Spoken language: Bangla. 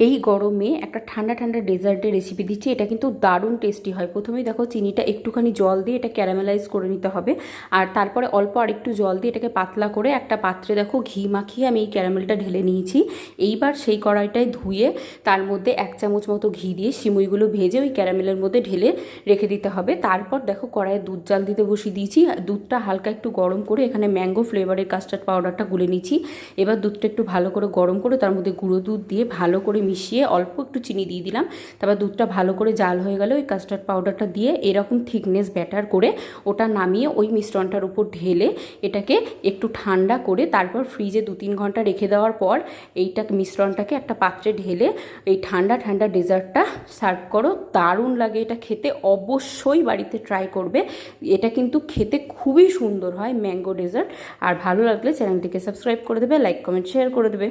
এই গরমে একটা ঠান্ডা ঠান্ডা ডেজার্টের রেসিপি দিচ্ছি। এটা কিন্তু দারুণ টেস্টি হয়। প্রথমেই দেখো চিনিটা একটুখানি জল দিয়ে এটা ক্যারামেলাইজ করে নিতে হবে, আর তারপরে অল্প আরেকটু জল দিয়ে এটাকে পাতলা করে একটা পাত্রে দেখো ঘি মাখিয়ে আমি এই ক্যারামেলটা ঢেলে নিয়েছি। এইবার সেই কড়াইটায় ধুয়ে তার মধ্যে 1 চামচ মতো ঘি দিয়ে সিমুইগুলো ভেজে ওই ক্যারামেলের মধ্যে ঢেলে রেখে দিতে হবে। তারপর দেখো কড়াইয়ে দুধ জাল দিতে বসিয়ে দিয়েছি। দুধটা হালকা একটু গরম করে এখানে ম্যাঙ্গো ফ্লেভারের কাস্টার্ড পাউডারটা গুলে নিচ্ছি। এবার দুধটা একটু ভালো করে গরম করে তার মধ্যে গুঁড়ো দুধ দিয়ে ভালো করে মিশিয়ে অল্প একটু চিনি দিয়ে দিলাম। তারপর দুধটা ভালো করে জাল হয়ে গেলে ওই কাস্টার্ড পাউডারটা দিয়ে এরকম থিকনেস ব্যাটার করে ওটা নামিয়ে ওই মিশ্রণটার উপর ঢেলে এটাকে একটু ঠান্ডা করে তারপর ফ্রিজে 2-3 ঘন্টা রেখে দেওয়ার পর এইটা মিশ্রণটাকে একটা পাত্রে ঢেলে এই ঠান্ডা ঠান্ডা ডেজার্টটা সার্ভ করো। দারুণ লাগে এটা খেতে, অবশ্যই বাড়িতে ট্রাই করবে। এটা কিন্তু খেতে খুবই সুন্দর হয় ম্যাঙ্গো ডেজার্ট। আর ভালো লাগলে চ্যানেলটিকে সাবস্ক্রাইব করে দেবে, লাইক কমেন্ট শেয়ার করে দেবে।